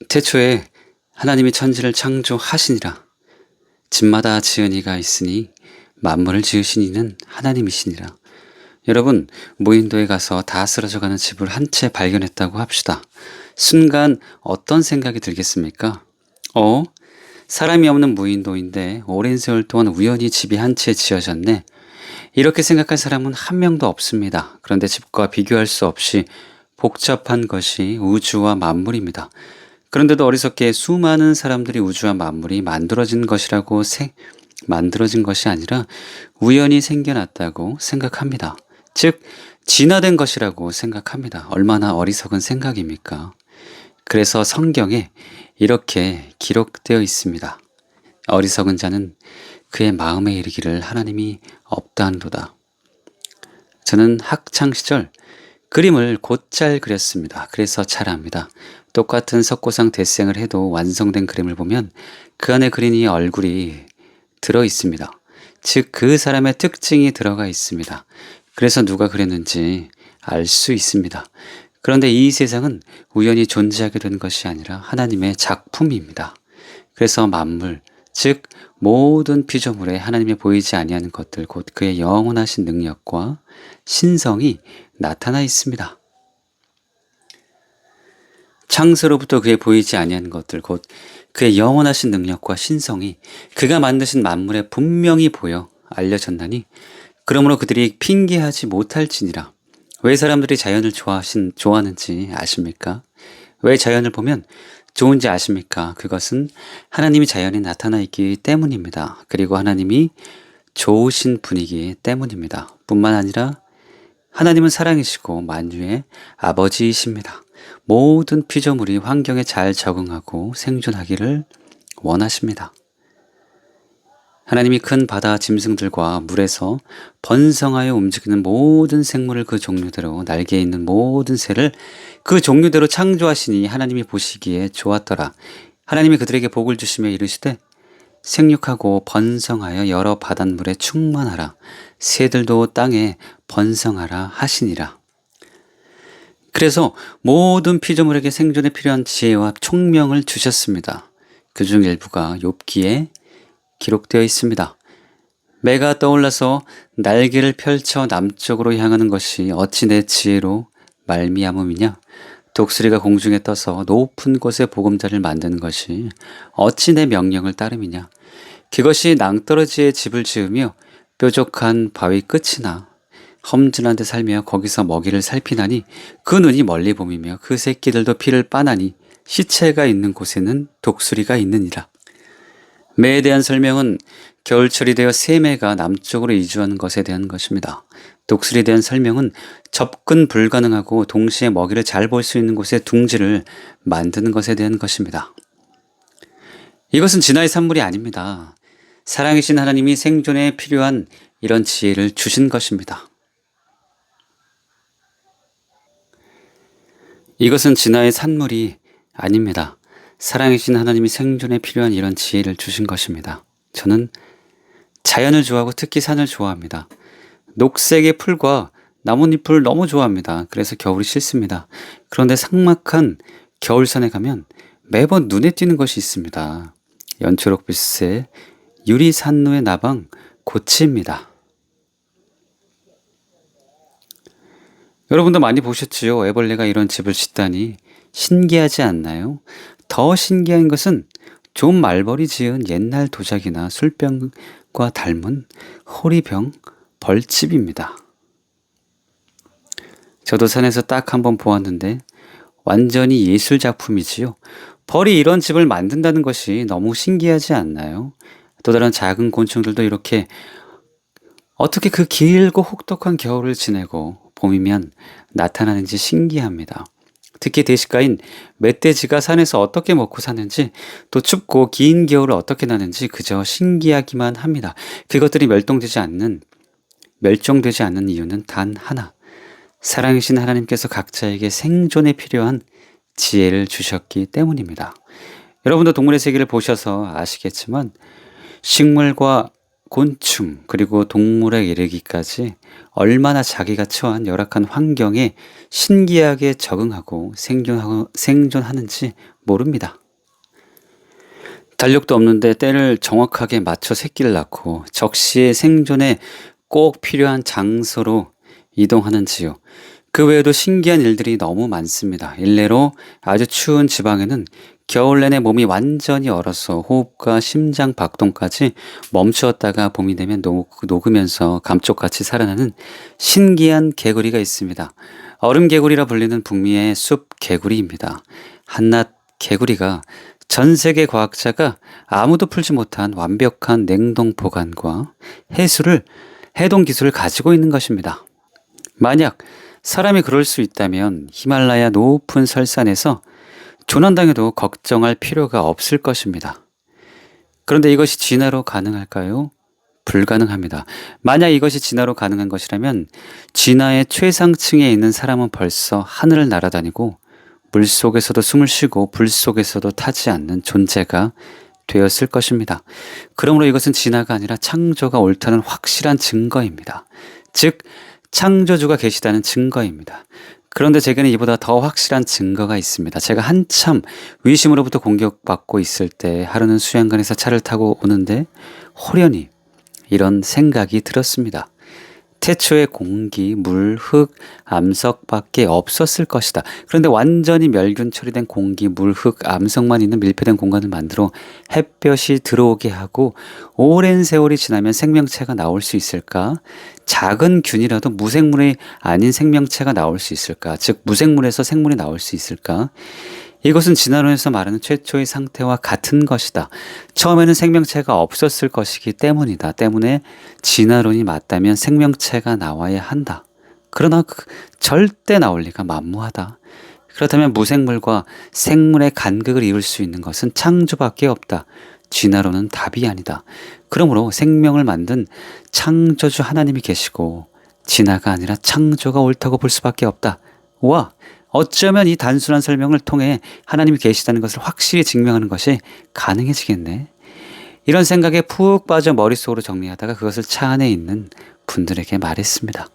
태초에 하나님이 천지를 창조하시니라. 집마다 지은 이가 있으니 만물을 지으신 이는 하나님이시니라. 여러분, 무인도에 가서 다 쓰러져가는 집을 한 채 발견했다고 합시다. 순간 어떤 생각이 들겠습니까? 사람이 없는 무인도인데 오랜 세월 동안 우연히 집이 한 채 지어졌네. 이렇게 생각할 사람은 한 명도 없습니다. 그런데 집과 비교할 수 없이 복잡한 것이 우주와 만물입니다. 그런데도 어리석게 수많은 사람들이 우주와 만물이 만들어진 것이 아니라 우연히 생겨났다고 생각합니다. 즉, 진화된 것이라고 생각합니다. 얼마나 어리석은 생각입니까? 그래서 성경에 이렇게 기록되어 있습니다. 어리석은 자는 그의 마음에 이르기를 하나님이 없다하도다. 저는 학창 시절 그림을 곧잘 그렸습니다. 그래서 잘 압니다. 똑같은 석고상 대생을 해도 완성된 그림을 보면 그 안에 그린 얼굴이 들어 있습니다. 즉, 그 사람의 특징이 들어가 있습니다. 그래서 누가 그렸는지 알 수 있습니다. 그런데 이 세상은 우연히 존재하게 된 것이 아니라 하나님의 작품입니다. 그래서 만물, 즉 모든 피조물에 하나님의 보이지 아니하는 것들, 곧 그의 영원하신 능력과 신성이 나타나 있습니다. 창세로부터 그의 보이지 아니하는 것들, 곧 그의 영원하신 능력과 신성이 그가 만드신 만물에 분명히 보여 알려졌나니 그러므로 그들이 핑계하지 못할지니라. 왜 사람들이 자연을 좋아하는지 아십니까? 왜 자연을 보면 좋은지 아십니까? 그것은 하나님이 자연에 나타나 있기 때문입니다. 그리고 하나님이 좋으신 분이기 때문입니다. 뿐만 아니라 하나님은 사랑이시고 만유의 아버지이십니다. 모든 피조물이 환경에 잘 적응하고 생존하기를 원하십니다. 하나님이 큰 바다 짐승들과 물에서 번성하여 움직이는 모든 생물을 그 종류대로, 날개 있는 모든 새를 그 종류대로 창조하시니 하나님이 보시기에 좋았더라. 하나님이 그들에게 복을 주시며 이르시되 생육하고 번성하여 여러 바닷물에 충만하라. 새들도 땅에 번성하라 하시니라. 그래서 모든 피조물에게 생존에 필요한 지혜와 총명을 주셨습니다. 그중 일부가 욥기에 기록되어 있습니다. 매가 떠올라서 날개를 펼쳐 남쪽으로 향하는 것이 어찌 내 지혜로 말미암음이냐? 독수리가 공중에 떠서 높은 곳에 보금자리를 만드는 것이 어찌 내 명령을 따름이냐? 그것이 낭떠러지에 집을 지으며 뾰족한 바위 끝이나 험준한 데 살며 거기서 먹이를 살피나니 그 눈이 멀리 봄이며 그 새끼들도 피를 빠나니 시체가 있는 곳에는 독수리가 있느니라. 매에 대한 설명은 겨울철이 되어 새 매가 남쪽으로 이주하는 것에 대한 것입니다. 독수리에 대한 설명은 접근 불가능하고 동시에 먹이를 잘 볼 수 있는 곳에 둥지를 만드는 것에 대한 것입니다. 이것은 진화의 산물이 아닙니다. 사랑이신 하나님이 생존에 필요한 이런 지혜를 주신 것입니다. 이것은 진화의 산물이 아닙니다. 사랑이신 하나님이 생존에 필요한 이런 지혜를 주신 것입니다. 저는 자연을 좋아하고 특히 산을 좋아합니다. 녹색의 풀과 나뭇잎을 너무 좋아합니다. 그래서 겨울이 싫습니다. 그런데 삭막한 겨울산에 가면 매번 눈에 띄는 것이 있습니다. 연초록빛의 유리산루의 나방 고치입니다. 여러분도 많이 보셨지요? 애벌레가 이런 집을 짓다니 신기하지 않나요? 더 신기한 것은 좀 말벌이 지은 옛날 도자기나 술병과 닮은 호리병 벌집입니다. 저도 산에서 딱 한 번 보았는데 완전히 예술 작품이지요. 벌이 이런 집을 만든다는 것이 너무 신기하지 않나요? 또 다른 작은 곤충들도 이렇게 어떻게 그 길고 혹독한 겨울을 지내고 봄이면 나타나는지 신기합니다. 특히 대식가인 멧돼지가 산에서 어떻게 먹고 사는지, 또 춥고 긴 겨울을 어떻게 나는지 그저 신기하기만 합니다. 그것들이 멸종되지 않는 이유는 단 하나. 사랑이신 하나님께서 각자에게 생존에 필요한 지혜를 주셨기 때문입니다. 여러분도 동물의 세계를 보셔서 아시겠지만 식물과 곤충, 그리고 동물에 이르기까지 얼마나 자기가 처한 열악한 환경에 신기하게 적응하고 생존하는지 모릅니다. 달력도 없는데 때를 정확하게 맞춰 새끼를 낳고 적시의 생존에 꼭 필요한 장소로 이동하는지요. 그 외에도 신기한 일들이 너무 많습니다. 일례로 아주 추운 지방에는 겨울 내내 몸이 완전히 얼어서 호흡과 심장 박동까지 멈추었다가 봄이 되면 녹으면서 감쪽같이 살아나는 신기한 개구리가 있습니다. 얼음 개구리라 불리는 북미의 숲 개구리입니다. 한낱 개구리가 전 세계 과학자가 아무도 풀지 못한 완벽한 냉동 보관과 해동 기술을 가지고 있는 것입니다. 만약 사람이 그럴 수 있다면 히말라야 높은 설산에서 조난당해도 걱정할 필요가 없을 것입니다. 그런데 이것이 진화로 가능할까요? 불가능합니다. 만약 이것이 진화로 가능한 것이라면 진화의 최상층에 있는 사람은 벌써 하늘을 날아다니고 물 속에서도 숨을 쉬고 불 속에서도 타지 않는 존재가 되었을 것입니다. 그러므로 이것은 진화가 아니라 창조가 옳다는 확실한 증거입니다. 즉 창조주가 계시다는 증거입니다. 그런데 제게는 이보다 더 확실한 증거가 있습니다. 제가 한참 위심으로부터 공격받고 있을 때 하루는 수양관에서 차를 타고 오는데 호련히 이런 생각이 들었습니다. 태초에 공기, 물, 흙, 암석밖에 없었을 것이다. 그런데 완전히 멸균 처리된 공기, 물, 흙, 암석만 있는 밀폐된 공간을 만들어 햇볕이 들어오게 하고 오랜 세월이 지나면 생명체가 나올 수 있을까? 작은 균이라도 무생물이 아닌 생명체가 나올 수 있을까? 즉 무생물에서 생물이 나올 수 있을까? 이것은 진화론에서 말하는 최초의 상태와 같은 것이다. 처음에는 생명체가 없었을 것이기 때문이다. 때문에 진화론이 맞다면 생명체가 나와야 한다. 그러나 절대 나올 리가 만무하다. 그렇다면 무생물과 생물의 간극을 이룰 수 있는 것은 창조밖에 없다. 진화론은 답이 아니다. 그러므로 생명을 만든 창조주 하나님이 계시고 진화가 아니라 창조가 옳다고 볼 수밖에 없다. 와! 어쩌면 이 단순한 설명을 통해 하나님이 계시다는 것을 확실히 증명하는 것이 가능해지겠네. 이런 생각에 푹 빠져 머릿속으로 정리하다가 그것을 차 안에 있는 분들에게 말했습니다.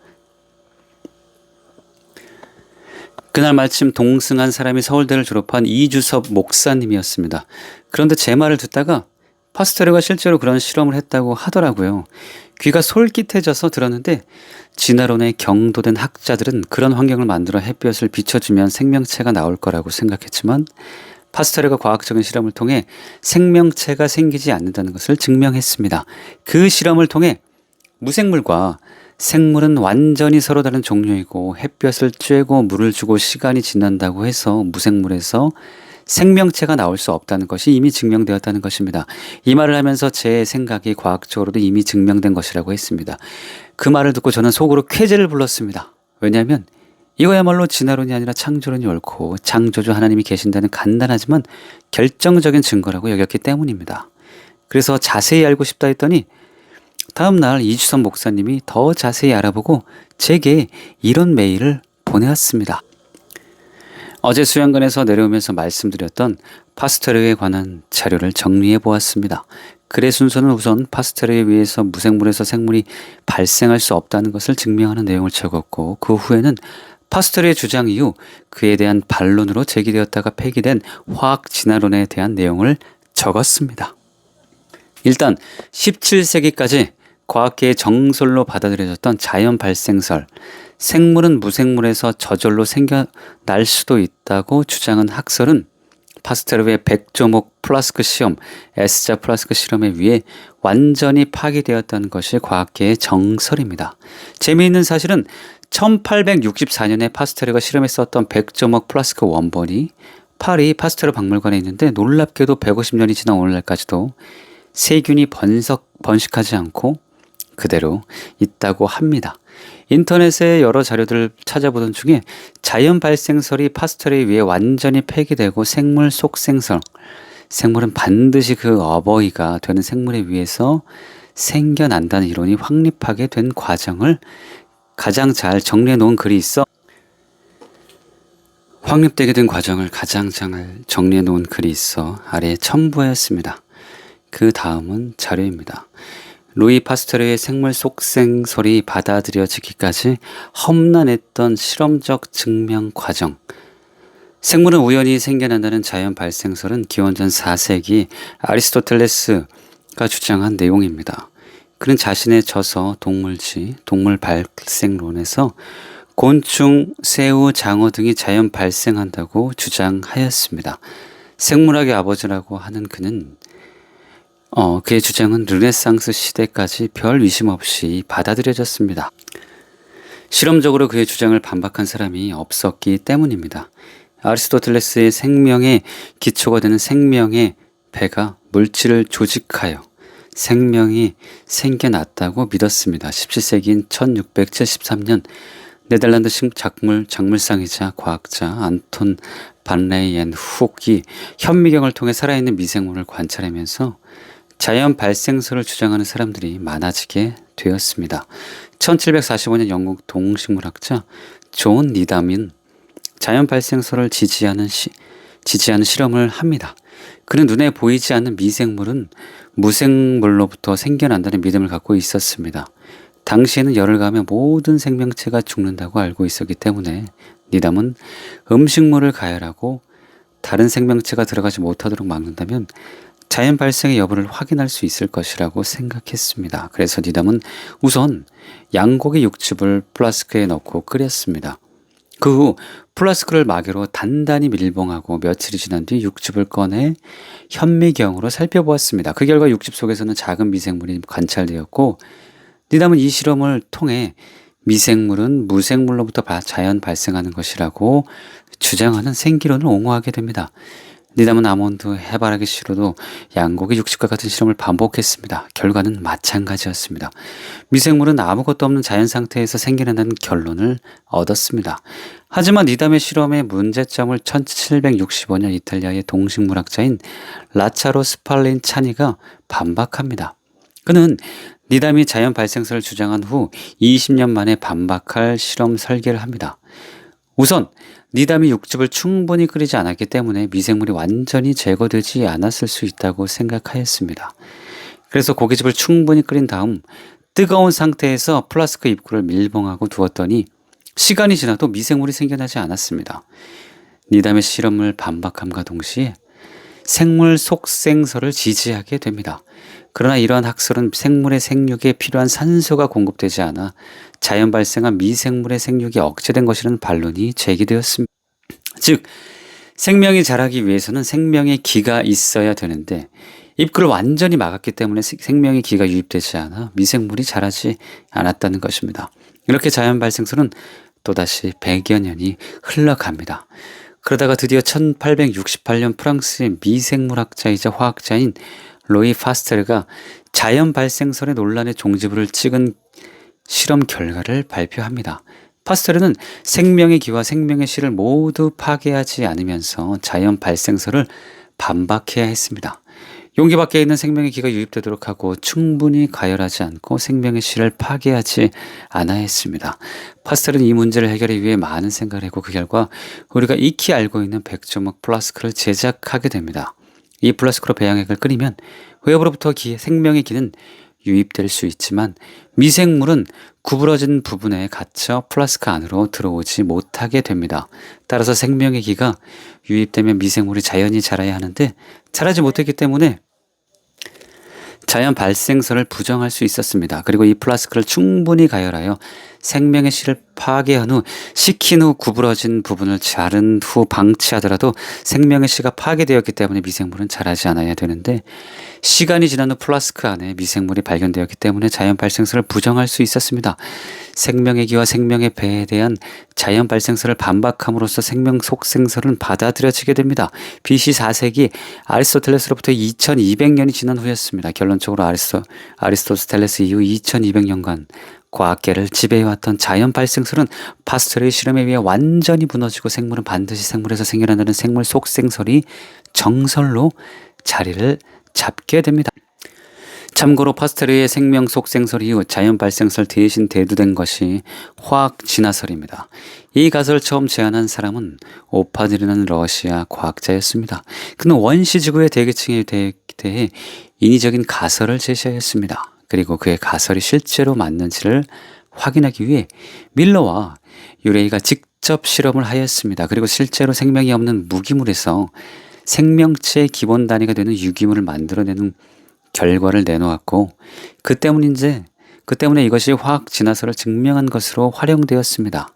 그날 마침 동승한 사람이 서울대를 졸업한 이주섭 목사님이었습니다. 그런데 제 말을 듣다가 파스테르가 실제로 그런 실험을 했다고 하더라고요. 귀가 솔깃해져서 들었는데 진화론에 경도된 학자들은 그런 환경을 만들어 햇볕을 비춰주면 생명체가 나올 거라고 생각했지만 파스테르가 과학적인 실험을 통해 생명체가 생기지 않는다는 것을 증명했습니다. 그 실험을 통해 무생물과 생물은 완전히 서로 다른 종류이고 햇볕을 쬐고 물을 주고 시간이 지난다고 해서 무생물에서 생명체가 나올 수 없다는 것이 이미 증명되었다는 것입니다. 이 말을 하면서 제 생각이 과학적으로도 이미 증명된 것이라고 했습니다. 그 말을 듣고 저는 속으로 쾌재를 불렀습니다. 왜냐하면 이거야말로 진화론이 아니라 창조론이 옳고 창조주 하나님이 계신다는 간단하지만 결정적인 증거라고 여겼기 때문입니다. 그래서 자세히 알고 싶다 했더니 다음날 이주선 목사님이 더 자세히 알아보고 제게 이런 메일을 보내왔습니다. 어제 수양관에서 내려오면서 말씀드렸던 파스테르에 관한 자료를 정리해 보았습니다. 글의 순서는 우선 파스테르에 의해서 무생물에서 생물이 발생할 수 없다는 것을 증명하는 내용을 적었고 그 후에는 파스테르의 주장 이후 그에 대한 반론으로 제기되었다가 폐기된 화학 진화론에 대한 내용을 적었습니다. 일단 17세기까지 과학계의 정설로 받아들여졌던 자연 발생설, 생물은 무생물에서 저절로 생겨날 수도 있다고 주장한 학설은 파스테르의 백조목 플라스크 시험, S자 플라스크 실험에 의해 완전히 파기되었다는 것이 과학계의 정설입니다. 재미있는 사실은 1864년에 파스테르가 실험했었던 백조목 플라스크 원본이 파리 파스테르 박물관에 있는데 놀랍게도 150년이 지난 오늘날까지도 세균이 번식하지 않고 그대로 있다고 합니다. 인터넷에 여러 자료들을 찾아보던 중에 자연 발생설이 파스테르에 의해 완전히 폐기되고 생물 속생설, 생물은 반드시 그 어버이가 되는 생물에 의해서 생겨난다는 이론이 확립하게 된 과정을 가장 잘 정리해 놓은 글이 있어 확립되게 된 과정을 가장 잘 정리해 놓은 글이 있어 아래에 첨부하였습니다. 그 다음은 자료입니다. 루이 파스테르의 생물 속생설이 받아들여지기까지 험난했던 실험적 증명 과정. 생물은 우연히 생겨난다는 자연 발생설은 기원전 4세기 아리스토텔레스가 주장한 내용입니다. 그는 자신의 저서 동물지, 동물 발생론에서 곤충, 새우, 장어 등이 자연 발생한다고 주장하였습니다. 생물학의 아버지라고 하는 그는 그의 주장은 르네상스 시대까지 별 의심 없이 받아들여졌습니다. 실험적으로 그의 주장을 반박한 사람이 없었기 때문입니다. 아리스토텔레스의 생명의 기초가 되는 생명의 배가 물질을 조직하여 생명이 생겨났다고 믿었습니다. 17세기인 1673년 네덜란드 작물상이자 과학자 안톤 반 레이엔 훅이 현미경을 통해 살아있는 미생물을 관찰하면서 자연 발생설을 주장하는 사람들이 많아지게 되었습니다. 1745년 영국 동식물학자 존 니담은 자연 발생설을 지지하는 실험을 합니다. 그는 눈에 보이지 않는 미생물은 무생물로부터 생겨난다는 믿음을 갖고 있었습니다. 당시에는 열을 가하면 모든 생명체가 죽는다고 알고 있었기 때문에 니담은 음식물을 가열하고 다른 생명체가 들어가지 못하도록 막는다면 자연 발생의 여부를 확인할 수 있을 것이라고 생각했습니다. 그래서 니담은 우선 양고기 육즙을 플라스크에 넣고 끓였습니다. 그 후 플라스크를 마개로 단단히 밀봉하고 며칠이 지난 뒤 육즙을 꺼내 현미경으로 살펴보았습니다. 그 결과 육즙 속에서는 작은 미생물이 관찰되었고 니담은 이 실험을 통해 미생물은 무생물로부터 자연 발생하는 것이라고 주장하는 생기론을 옹호하게 됩니다. 니담은 아몬드, 해바라기 씨로도 양고기 육즙과 같은 실험을 반복했습니다. 결과는 마찬가지였습니다. 미생물은 아무것도 없는 자연 상태에서 생겨난다는 결론을 얻었습니다. 하지만 니담의 실험의 문제점을 1765년 이탈리아의 동식물학자인 라차로 스팔린 차니가 반박합니다. 그는 니담이 자연 발생설을 주장한 후 20년 만에 반박할 실험 설계를 합니다. 우선 니담이 육즙을 충분히 끓이지 않았기 때문에 미생물이 완전히 제거되지 않았을 수 있다고 생각하였습니다. 그래서 고깃집을 충분히 끓인 다음 뜨거운 상태에서 플라스크 입구를 밀봉하고 두었더니 시간이 지나도 미생물이 생겨나지 않았습니다. 니담의 실험을 반박함과 동시에 생물 속생설을 지지하게 됩니다. 그러나 이러한 학설은 생물의 생육에 필요한 산소가 공급되지 않아 자연 발생한 미생물의 생육이 억제된 것이라는 반론이 제기되었습니다. 즉, 생명이 자라기 위해서는 생명의 기가 있어야 되는데 입구를 완전히 막았기 때문에 생명의 기가 유입되지 않아 미생물이 자라지 않았다는 것입니다. 이렇게 자연 발생설은 또다시 100여 년이 흘러갑니다. 그러다가 드디어 1868년 프랑스의 미생물학자이자 화학자인 루이 파스테르가 자연 발생설의 논란의 종지부를 찍은 실험 결과를 발표합니다. 파스테르는 생명의 기와 생명의 실을 모두 파괴하지 않으면서 자연 발생설을 반박해야 했습니다. 용기 밖에 있는 생명의 기가 유입되도록 하고 충분히 가열하지 않고 생명의 실을 파괴하지 않아야 했습니다. 파스텔은 이 문제를 해결하기 위해 많은 생각을 했고 그 결과 우리가 익히 알고 있는 백조목 플라스크를 제작하게 됩니다. 이 플라스크로 배양액을 끓이면 외부로부터 생명의 기는 유입될 수 있지만 미생물은 구부러진 부분에 갇혀 플라스크 안으로 들어오지 못하게 됩니다. 따라서 생명의 기가 유입되면 미생물이 자연히 자라야 하는데 자라지 못했기 때문에 자연 발생설을 부정할 수 있었습니다. 그리고 이 플라스크를 충분히 가열하여 생명의 실을 파괴한 후 식힌 후 구부러진 부분을 자른 후 방치하더라도 생명의 실가 파괴되었기 때문에 미생물은 자라지 않아야 되는데 시간이 지난 후 플라스크 안에 미생물이 발견되었기 때문에 자연 발생설을 부정할 수 있었습니다. 생명의 기와 생명의 배에 대한 자연 발생설을 반박함으로써 생명 속생설은 받아들여지게 됩니다. BC 4세기 아리스토텔레스로부터 2200년이 지난 후였습니다. 결론적으로 아리스토텔레스 이후 2200년간 과학계를 지배해왔던 자연 발생설은 파스텔의 실험에 의해 완전히 무너지고 생물은 반드시 생물에서 생겨난다는 생물 속생설이 정설로 자리를 잡게 됩니다. 참고로 파스텔의 생명 속생설 이후 자연 발생설 대신 대두된 것이 화학 진화설입니다. 이 가설을 처음 제안한 사람은 오파딜이라는 러시아 과학자였습니다. 그는 원시지구의 대기층에 대해 인위적인 가설을 제시하였습니다. 그리고 그의 가설이 실제로 맞는지를 확인하기 위해 밀러와 유레이가 직접 실험을 하였습니다. 그리고 실제로 생명이 없는 무기물에서 생명체의 기본 단위가 되는 유기물을 만들어내는 결과를 내놓았고, 그 때문에 이것이 화학 진화설을 증명한 것으로 활용되었습니다.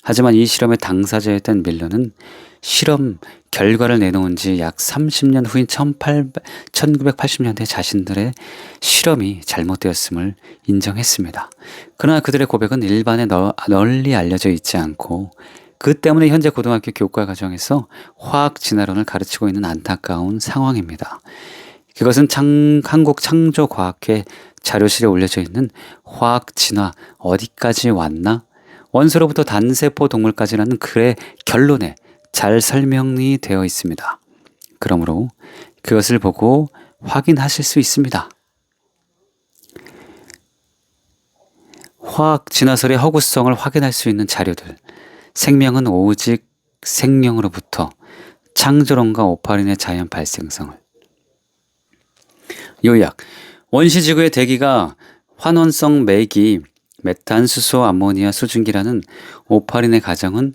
하지만 이 실험의 당사자였던 밀러는 실험 결과를 내놓은 지 약 30년 후인 1980년대 자신들의 실험이 잘못되었음을 인정했습니다. 그러나 그들의 고백은 일반에 널리 알려져 있지 않고, 그 때문에 현재 고등학교 교과 과정에서 화학 진화론을 가르치고 있는 안타까운 상황입니다. 그것은 한국창조과학회 자료실에 올려져 있는 화학 진화 어디까지 왔나? 원소로부터 단세포 동물까지라는 글의 결론에 잘 설명이 되어 있습니다. 그러므로 그것을 보고 확인하실 수 있습니다. 화학 진화설의 허구성을 확인할 수 있는 자료들. 생명은 오직 생명으로부터, 창조론과 오파린의 자연 발생성을. 요약. 원시지구의 대기가 환원성 매기, 메탄, 수소, 암모니아, 수증기라는 오파린의 가정은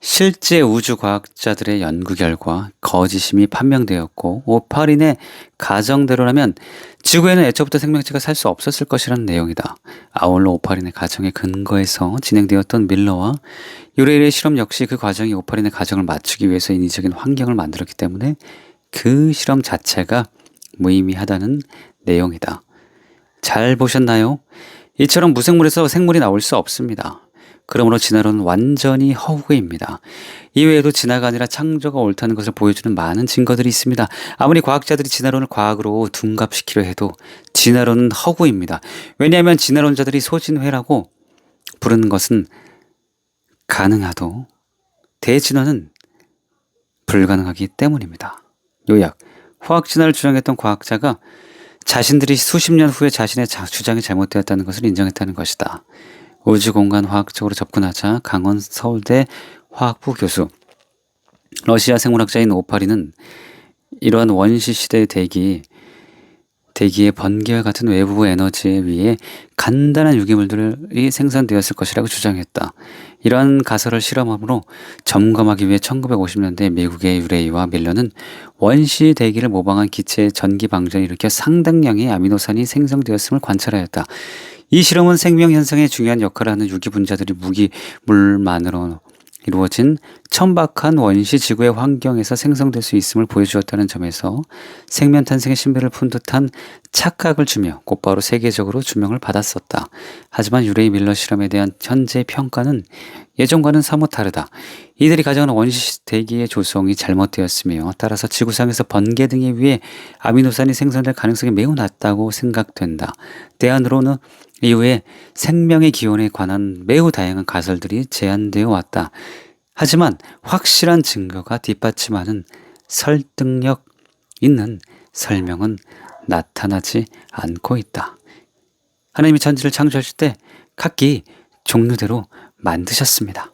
실제 우주과학자들의 연구 결과 거짓임이 판명되었고, 오파린의 가정대로라면 지구에는 애초부터 생명체가 살 수 없었을 것이라는 내용이다. 아울러 오파린의 가정의 근거에서 진행되었던 밀러와 유레일의 실험 역시 그 과정이 오파린의 가정을 맞추기 위해서 인위적인 환경을 만들었기 때문에 그 실험 자체가 무의미하다는 내용이다. 잘 보셨나요? 이처럼 무생물에서 생물이 나올 수 없습니다. 그러므로 진화론은 완전히 허구입니다. 이외에도 진화가 아니라 창조가 옳다는 것을 보여주는 많은 증거들이 있습니다. 아무리 과학자들이 진화론을 과학으로 둔갑시키려 해도 진화론은 허구입니다. 왜냐하면 진화론자들이 소진회라고 부르는 것은 가능하도 대진화는 불가능하기 때문입니다. 요약. 화학 진화를 주장했던 과학자가 자신들이 수십 년 후에 자신의 주장이 잘못되었다는 것을 인정했다는 것이다. 우주공간 화학적으로 접근하자 강원 서울대 화학부 교수, 러시아 생물학자인 오파린은 이러한 원시 시대의 대기의 번개와 같은 외부 에너지에 의해 간단한 유기물들이 생산되었을 것이라고 주장했다. 이러한 가설을 실험함으로 점검하기 위해 1950년대 미국의 유레이와 밀러는 원시 대기를 모방한 기체의 전기 방전을 일으켜 상당량의 아미노산이 생성되었음을 관찰하였다. 이 실험은 생명 현상에 중요한 역할을 하는 유기 분자들이 무기물만으로 이루어진 천박한 원시 지구의 환경에서 생성될 수 있음을 보여주었다는 점에서 생명 탄생의 신비를 푼 듯한 착각을 주며 곧바로 세계적으로 주목을 받았었다. 하지만 유레이 밀러 실험에 대한 현재 평가는 예전과는 사뭇 다르다. 이들이 가정하는 원시 대기의 조성이 잘못되었으며 따라서 지구상에서 번개 등에 의해 아미노산이 생성될 가능성이 매우 낮다고 생각된다. 대안으로는 이후에 생명의 기원에 관한 매우 다양한 가설들이 제안되어 왔다. 하지만 확실한 증거가 뒷받침하는 설득력 있는 설명은 나타나지 않고 있다. 하나님이 천지를 창조하실 때 각기 종류대로 만드셨습니다.